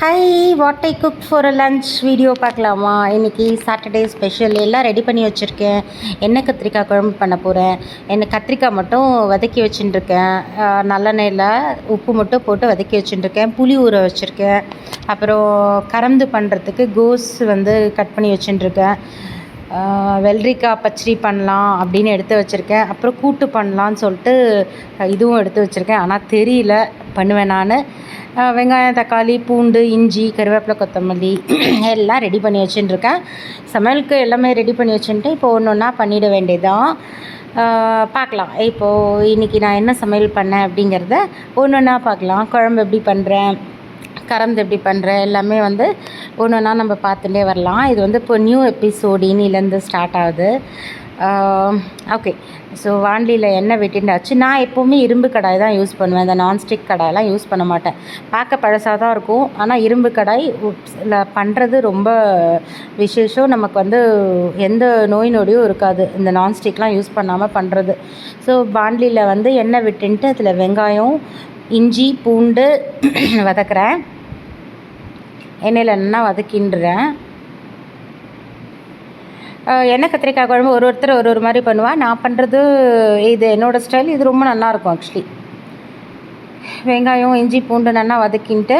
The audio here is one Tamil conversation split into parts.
Hi, what I cook for a lunch video பார்க்கலாமா? இன்றைக்கி சாட்டர்டே ஸ்பெஷல் எல்லாம் ரெடி பண்ணி வச்சுருக்கேன். எண்ணெய் கத்திரிக்காய் குழம்பு பண்ண போகிறேன். கத்திரிக்காய் மட்டும் வதக்கி வச்சுட்டுருக்கேன். நல்லெண்ணெயில் உப்பு மட்டும் போட்டு வதக்கி வச்சுட்டுருக்கேன். புளி ஊற வச்சுருக்கேன். அப்புறம் கறந்து பண்ணுறதுக்கு கோஸ் கட் பண்ணி வச்சுட்டுருக்கேன். வெள்ளரிக்காய் பச்சடி பண்ணலாம் அப்படின்னு எடுத்து வச்சுருக்கேன். அப்புறம் கூட்டு பண்ணலான்னு சொல்லிட்டு இதுவும் எடுத்து வச்சுருக்கேன். ஆனால் தெரியல பண்ணுவேன் நான். வெங்காயம், தக்காளி, பூண்டு, இஞ்சி, கருவேப்பிலை, கொத்தமல்லி எல்லாம் ரெடி பண்ணி வச்சுட்டுருக்கேன். சமையலுக்கு எல்லாமே ரெடி பண்ணி வச்சுட்டு இப்போ ஒன்று ஒன்றா பண்ணிட வேண்டியதான். பார்க்கலாம். இப்போது இன்றைக்கி நான் என்ன சமையல் பண்ணேன் அப்படிங்கிறத ஒன்று ஒன்றா பார்க்கலாம். குழம்பு எப்படி பண்ணுறேன், கறந்து எப்படி பண்ணுறேன், எல்லாமே ஒன்று ஒன்றா நம்ம பார்த்துட்டே வரலாம். இது இப்போ நியூ எபிசோடு இன்னிலேருந்து ஸ்டார்ட் ஆகுது. ஓகே. ஸோ வாண்டியில் எண்ணெய் விட்டுண்டாச்சு. நான் எப்போவுமே இரும்பு கடாய் தான் யூஸ் பண்ணுவேன். இந்த நான்ஸ்டிக் கடாயெலாம் யூஸ் பண்ண மாட்டேன். பார்க்க பழசாக தான் இருக்கும். ஆனால் இரும்பு கடாய் பண்ணுறது ரொம்ப விசேஷம். நமக்கு எந்த நோய் நொடியும் இருக்காது இந்த நான்ஸ்டிக்லாம் யூஸ் பண்ணாமல் பண்ணுறது. ஸோ வாண்டியில் எண்ணெய் விட்டுன்ட்டு அதில் வெங்காயம், இஞ்சி, பூண்டு வதக்குறேன். எண்ணெயில் நல்லா வதக்கின்றேன். எண்ணெய் கத்திரிக்காய் குழம்பு ஒருத்தர் ஒரு மாதிரி பண்ணுவாள். நான் பண்ணுறது இது என்னோடய ஸ்டைல். இது ரொம்ப நல்லாயிருக்கும் ஆக்சுவலி. வெங்காயம், இஞ்சி, பூண்டு நல்லா வதக்கின்ட்டு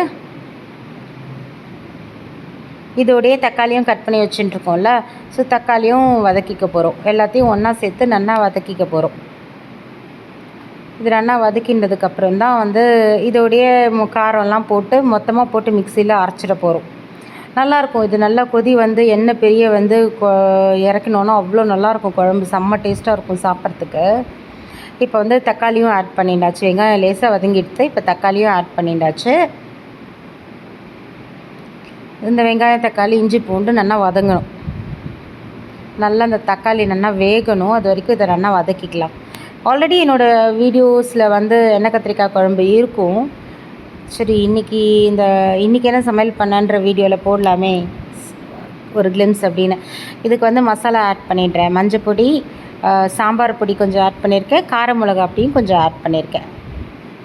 இதோடைய தக்காளியும் கட் பண்ணி வச்சுட்டுருக்கோம்ல. ஸோ தக்காளியும் வதக்கிக்க போகிறோம். எல்லாத்தையும் ஒன்றா சேர்த்து நல்லா வதக்கிக்க போகிறோம். இது நல்லா வதக்கின்றதுக்கப்புறம் தான் இதோடைய காரம்லாம் போட்டு மொத்தமாக போட்டு மிக்சியில் அரைச்சிட போகிறோம். நல்லாயிருக்கும். இது நல்லா கொதி எண்ணெய் பெரிய இறக்கணுன்னா அவ்வளோ நல்லாயிருக்கும் குழம்பு. செம்ம டேஸ்ட்டாக இருக்கும் சாப்பிட்றதுக்கு. இப்போ தக்காளியும் ஆட் பண்ணிட்டாச்சு. வெங்காயம் லேசாக வதங்கிடுச்சு. இப்போ தக்காளியும் ஆட் பண்ணிட்டாச்சு. இந்த வெங்காயம், தக்காளி, இஞ்சி, பூண்டு நல்லா வதங்கணும். நல்லா அந்த தக்காளி நல்லா வேகணும். அது வரைக்கும் இதை நல்லா வதக்கிக்கலாம். ஆல்ரெடி என்னோடய வீடியோஸில் எண்ணெய் கத்திரிக்காய் குழம்பு இருக்கும். சரி, இன்றைக்கி என்ன சமையல் பண்ணன்ற வீடியோவில் போடலாமே ஒரு கிளிம்ஸ் அப்படின்னு. இதுக்கு மசாலா ஆட் பண்ணிடுறேன். மஞ்சள் பொடி, சாம்பார் பொடி கொஞ்சம் ஆட் பண்ணியிருக்கேன். கார மிளகா அப்படியும் கொஞ்சம் ஆட் பண்ணியிருக்கேன்.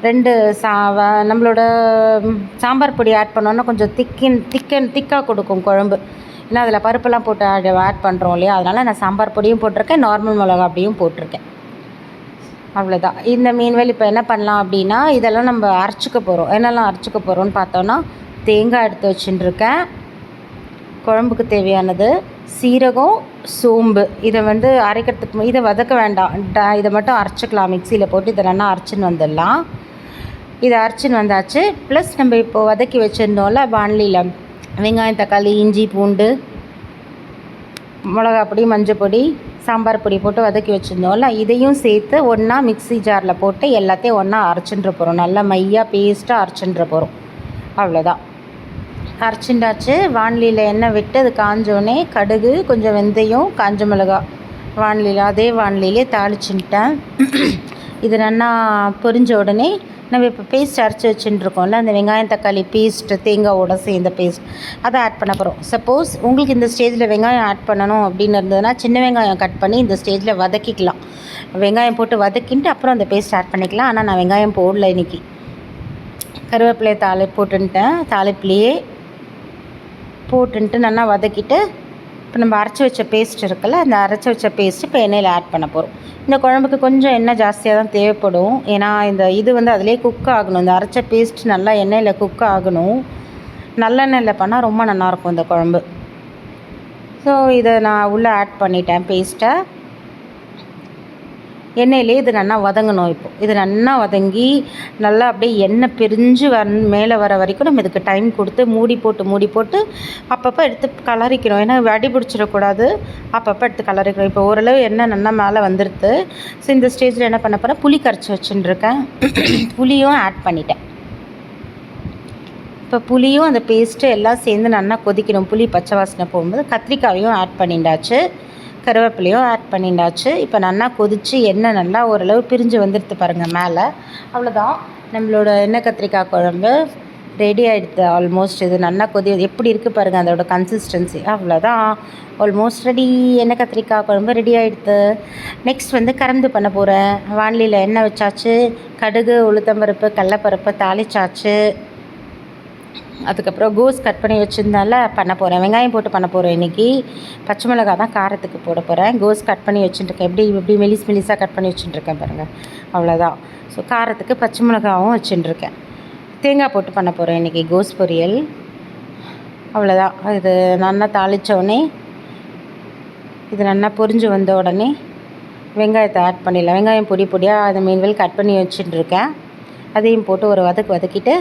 2 நம்மளோட சாம்பார் பொடி ஆட் பண்ணோன்னா கொஞ்சம் திக்காக கொடுக்கும் குழம்பு. ஏன்னா அதில் பருப்பெல்லாம் போட்டு ஆட் பண்ணுறோம் இல்லையா, அதனால் நான் சாம்பார் பொடியும் போட்டிருக்கேன், நார்மல் மிளகா அப்படியும் போட்டிருக்கேன். அவ்வளோதான். இந்த மீன்வேல் இப்போ என்ன பண்ணலாம் அப்படின்னா, இதெல்லாம் நம்ம அரைச்சிக்க போகிறோம். என்னெல்லாம் அரைச்சிக்க போகிறோன்னு பார்த்தோன்னா, தேங்காய் எடுத்து வச்சுட்டுருக்கேன். குழம்புக்கு தேவையானது சீரகம், சோம்பு. இதை அரைக்கிறதுக்கு இதை வதக்க வேண்டாம். இதை மட்டும் அரைச்சிக்கலாம். மிக்சியில் போட்டு இதை நல்லா அரைச்சின்னு வந்துடலாம். இதை அரைச்சின்னு வந்தாச்சு. ப்ளஸ் நம்ம இப்போது வதக்கி வச்சுருந்தோம்ல வாணலியில் வெங்காயம், தக்காளி, இஞ்சி, பூண்டு, மிளகா பொடி, மஞ்சள் பொடி, சாம்பார் பொடி போட்டு வதக்கி வச்சுருந்தோம்ல, இதையும் சேர்த்து ஒன்றா மிக்ஸி ஜாரில் போட்டு எல்லாத்தையும் ஒன்றா அரைச்சின்ற போகிறோம். நல்லா மையாக பேஸ்ட்டாக அரைச்சின்ற போகிறோம். அவ்வளோதான். அரைச்சிண்டாச்சு. வாணலியில் எண்ணெய் விட்டு அது காஞ்சோடனே கடுகு, கொஞ்சம் வெந்தயம், காஞ்ச மிளகா அதே வாணலியிலே தாளிச்சுட்டேன். இது நல்லா பொரிஞ்ச உடனே நம்ம இப்போ பேஸ்ட் அரைச்சி வச்சுட்டுருக்கோம்ல, அந்த வெங்காயம், தக்காளி பேஸ்ட்டு, தேங்காவோட சேர்ந்த பேஸ்ட் அதை ஆட் பண்ண போகிறோம். சப்போஸ் உங்களுக்கு இந்த ஸ்டேஜில் வெங்காயம் ஆட் பண்ணணும் அப்படின்னு இருந்ததுன்னா சின்ன வெங்காயம் கட் பண்ணி இந்த ஸ்டேஜில் வதக்கிக்கலாம். வெங்காயம் போட்டு வதக்கிட்டு அப்புறம் அந்த பேஸ்ட் ஆட் பண்ணிக்கலாம். ஆனால் நான் வெங்காயம் போடல இன்றைக்கி. கருவேப்பிலையை தாளிப்புலையே போட்டுன்ட்டு நல்லா வதக்கிட்டு இப்போ நம்ம அரைச்சி வச்ச பேஸ்ட் இருக்குல்ல, அந்த அரைச்சி வச்ச பேஸ்ட்டு இப்போ எண்ணெயில் ஆட் பண்ண போகிறோம். இந்த குழம்புக்கு கொஞ்சம் எண்ணெய் ஜாஸ்தியாக தான் தேவைப்படும். ஏன்னா இது அதிலே குக் ஆகணும். இந்த அரைச்ச பேஸ்ட் நல்லா எண்ணெயில் குக் ஆகணும். நல்லெண்ணெயில் பண்ணால் ரொம்ப நல்லாயிருக்கும் இந்த குழம்பு. ஸோ இதை நான் உள்ளே ஆட் பண்ணிட்டேன் பேஸ்ட்டை. எண்ணெயிலே இது நல்லா வதங்கணும். இப்போது இது நல்லா வதங்கி நல்லா அப்படியே எண்ணெய் பிரிஞ்சு மேலே வர வரைக்கும் நம்ம இதுக்கு டைம் கொடுத்து மூடி போட்டு அப்பப்போ எடுத்து கலரிக்கணும். ஏன்னா அடி பிடிச்சிடக்கூடாது. அப்பப்போ எடுத்து கலரிக்கணும். இப்போ ஓரளவு எண்ணெய் நல்லா மேலே வந்துடுது. ஸோ இந்த ஸ்டேஜில் என்ன பண்ண போகிறேன், புளி கரைச்சி வச்சுட்டுருக்கேன். புளியும் ஆட் பண்ணிட்டேன். இப்போ புளியும் அந்த பேஸ்ட்டு எல்லாம் சேர்ந்து நல்லா கொதிக்கணும். புளி பச்சை வாசனை போகும்போது கத்திரிக்காயும் ஆட் பண்ணிட்டாச்சு. கருவேப்பிலையும் ஆட் பண்ணிட்டாச்சு. இப்போ நல்லா கொதித்து எண்ணெய் நல்லா ஓரளவு பிரிஞ்சு வந்துடுது பாருங்கள் மேலே. அவ்வளோதான். நம்மளோட எண்ணெய் கத்திரிக்காய் குழம்பு ரெடி ஆகிடுது ஆல்மோஸ்ட். இது நல்லா எப்படி இருக்குது பாருங்கள் அதோட கன்சிஸ்டன்சி. அவ்வளோதான், ஆல்மோஸ்ட் ரெடி. எண்ணெய் கத்திரிக்காய் குழம்பு ரெடி ஆகிடுது. நெக்ஸ்ட் கறந்து பண்ண போகிறேன். வாணலியில் எண்ணெய் வச்சாச்சு. கடுகு, உளுத்தம்பருப்பு, கடலப்பருப்பு தாளிச்சாச்சு. அதுக்கப்புறம் கோஸ் கட் பண்ணி வச்சுருந்தால பண்ண போகிறேன். வெங்காயம் போட்டு பண்ண போகிறேன் இன்றைக்கி. பச்சை மிளகா தான் காரத்துக்கு போட போகிறேன். கோஸ் கட் பண்ணி வச்சுட்டுருக்கேன். எப்படி மெலிஸாக கட் பண்ணி வச்சுட்டுருக்கேன் பாருங்கள். அவ்வளோதான். ஸோ காரத்துக்கு பச்சை மிளகாவும் வச்சுட்டுருக்கேன். தேங்காய் போட்டு பண்ண போகிறேன் இன்றைக்கி கோஸ் பொரியல். அவ்வளோதான். இது நல்லா தாளித்தோடனே இது நல்லா பொரிஞ்சு வந்த உடனே வெங்காயத்தை ஆட் பண்ணிடலாம். வெங்காயம் பொடியாக அதை மீன்வெல் கட் பண்ணி வச்சுட்டுருக்கேன். அதையும் போட்டு ஒரு வதக்கிட்டு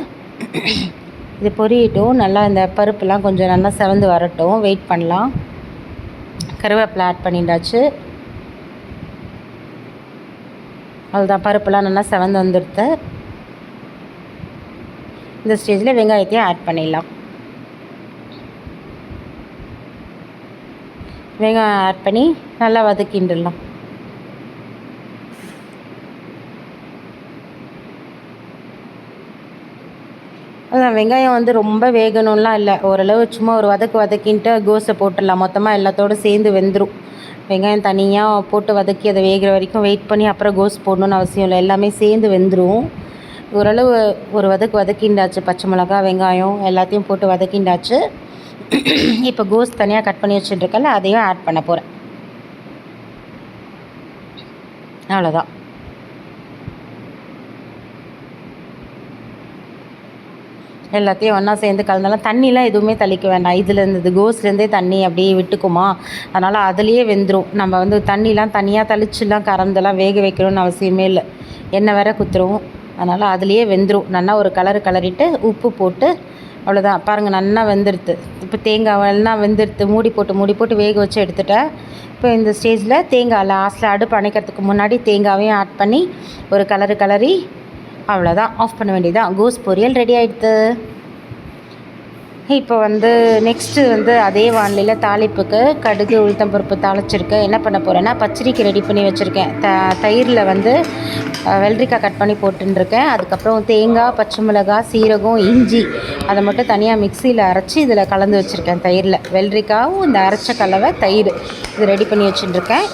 இது பொரியட்டும். நல்லா இந்த பருப்புலாம் கொஞ்சம் நல்லா செவந்து வரட்டும். வெயிட் பண்ணலாம். கருவேப்பிலை ஆட் பண்ணிட்டாச்சு. அவ்வளோதான். பருப்புலாம் நல்லா செவந்து வந்துடுது. இந்த ஸ்டேஜில் வெங்காயத்தையும் ஆட் பண்ணிடலாம். வெங்காயம் ஆட் பண்ணி நல்லா வதக்கிண்டுடலாம். அதான் வெங்காயம் ரொம்ப வேகணும்லாம் இல்லை. ஓரளவு சும்மா ஒரு வதக்கின்ட்டு கோஸை போட்டுடலாம். மொத்தமாக எல்லாத்தோடு சேர்ந்து வெந்துடும். வெங்காயம் தனியாக போட்டு வதக்கி அதை வேகிற வரைக்கும் வெயிட் பண்ணி அப்புறம் கோஸ் போடணுன்னு அவசியம் இல்லை. எல்லாமே சேர்ந்து வெந்துடும். ஓரளவு ஒரு வதக்கிண்டாச்சு. பச்சை மிளகா வெங்காயம் எல்லாத்தையும் போட்டு வதக்கிண்டாச்சு. இப்போ கோஸ் தனியாக கட் பண்ணி வச்சுட்டுருக்கல அதையும் ஆட் பண்ண போகிறேன். அவ்வளோதான். எல்லாத்தையும் ஒன்றா சேர்ந்து கலந்தாலும் தண்ணிலாம் எதுவுமே தெளிக்க வேண்டாம். இதுலேருந்து கோஸ்லேருந்தே தண்ணி அப்படியே விட்டுக்குமா, அதனால் அதுலேயே வெந்துடும். நம்ம தண்ணிலாம் தனியாக தெளிச்சுலாம் கறந்தெல்லாம் வேக வைக்கணும்னு அவசியமே இல்லை. எண்ணெய் வேற குத்துரும். அதனால் அதுலேயே வெந்துடும். நல்லா ஒரு கலரிட்டு உப்பு போட்டு அவ்வளோதான். பாருங்கள் நல்லா வெந்துடுது. இப்போ தேங்காயெல்லாம் வெந்துடுது. மூடி போட்டு வேக வச்சு எடுத்துட்டேன். இப்போ இந்த ஸ்டேஜில் தேங்காய் லாஸ்ட்டில் அடுப்பு அணைக்கிறதுக்கு முன்னாடி தேங்காவையும் ஆட் பண்ணி ஒரு கலரி அவ்வளோதான். ஆஃப் பண்ண வேண்டியதான். கோஸ் பொரியல் ரெடி ஆகிடுது. இப்போ நெக்ஸ்ட்டு அதே வானிலையில் தாளிப்புக்கு கடுகு உளுத்தம்பருப்பு தாளிச்சிருக்கேன். என்ன பண்ண போகிறேன்னா பச்சரிக்கு ரெடி பண்ணி வச்சுருக்கேன். தயிரில் வெள்ளரிக்காய் கட் பண்ணி போட்டுருக்கேன். அதுக்கப்புறம் தேங்காய், பச்சை மிளகாய், சீரகம், இஞ்சி அதை மட்டும் தனியாக மிக்சியில் அரைச்சி இதில் கலந்து வச்சுருக்கேன். தயிரில் வெள்ளரிக்காவும் இந்த அரைச்ச கலவை தயிர் இது ரெடி பண்ணி வச்சுட்டுருக்கேன்.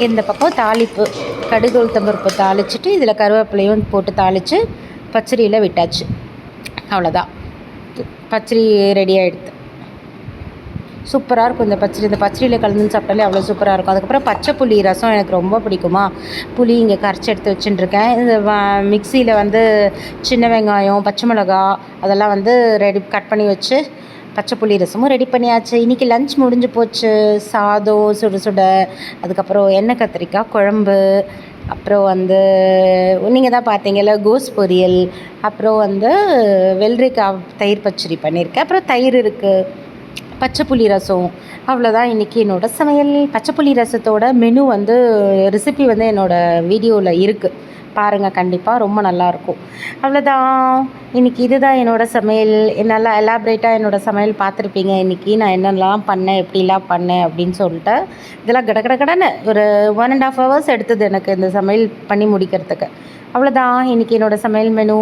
இந்த பக்கம் தாளிப்பு கடுகு உளுத்தம்பருப்பு தாளிச்சிட்டு இதில் கருவேப்பிலையும் போட்டு தாளித்து பச்சரியில் விட்டாச்சு. அவ்வளோதான். பச்சரி ரெடி ஆகிடுது. சூப்பராக இருக்கும் இந்த பச்சரியில் கலந்து சாப்பிட்டாலே அவ்வளோ சூப்பராக இருக்கும். அதுக்கப்புறம் பச்சை புளி ரசம் எனக்கு ரொம்ப பிடிக்குமா, புளி இங்கே கரைச்சி எடுத்து வச்சுட்டுருக்கேன். இந்த மிக்சியில் சின்ன வெங்காயம், பச்சை மிளகா அதெல்லாம் ரெடி கட் பண்ணி வச்சு பச்சை புளி ரசமும் ரெடி பண்ணியாச்சு. இன்றைக்கி லஞ்ச் முடிஞ்சு போச்சு. சாதம் சுட அதுக்கப்புறம் எண்ணெய் கத்திரிக்காய் குழம்பு, அப்புறம் நீங்கள் தான் பார்த்தீங்கல்ல கோஸ் பொரியல், அப்புறம் வெள்ளரிக்காய் தயிர் பச்சடி பண்ணியிருக்கேன். அப்புறம் தயிர் இருக்குது, பச்சை புளி ரசம். அவ்வளோதான் இன்றைக்கி என்னோடய சமையல். பச்சை புளி ரசத்தோட மெனு ரெசிபி என்னோடய வீடியோவில் இருக்குது. பாருங்கள், கண்டிப்பாக ரொம்ப நல்லாயிருக்கும். அவ்வளோதான். இன்றைக்கி இதுதான் என்னோடய சமையல். நல்லா எலாப்ரேட்டாக என்னோடய சமையல் பார்த்துருப்பீங்க. இன்றைக்கி நான் என்னெல்லாம் பண்ணேன், எப்படிலாம் பண்ணேன் அப்படின்னு சொல்லிட்டு இதெல்லாம் கடன்னு ஒரு 1.5 hours எடுத்தது எனக்கு இந்த சமையல் பண்ணி முடிக்கிறதுக்கு. அவ்வளோதான் இன்றைக்கி என்னோடய சமையல் மெனு.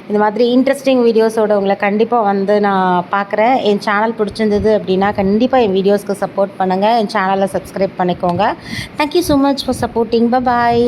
இந்த மாதிரி இன்ட்ரெஸ்டிங் வீடியோஸோடு உங்களை கண்டிப்பாக நான் பார்க்குறேன். என் சேனல் பிடிச்சிருந்தது அப்படின்னா கண்டிப்பாக என் வீடியோஸ்க்கு சப்போர்ட் பண்ணுங்கள். என் சேனலை சப்ஸ்கிரைப் பண்ணிக்கோங்க. Thank you so much for supporting. Bye.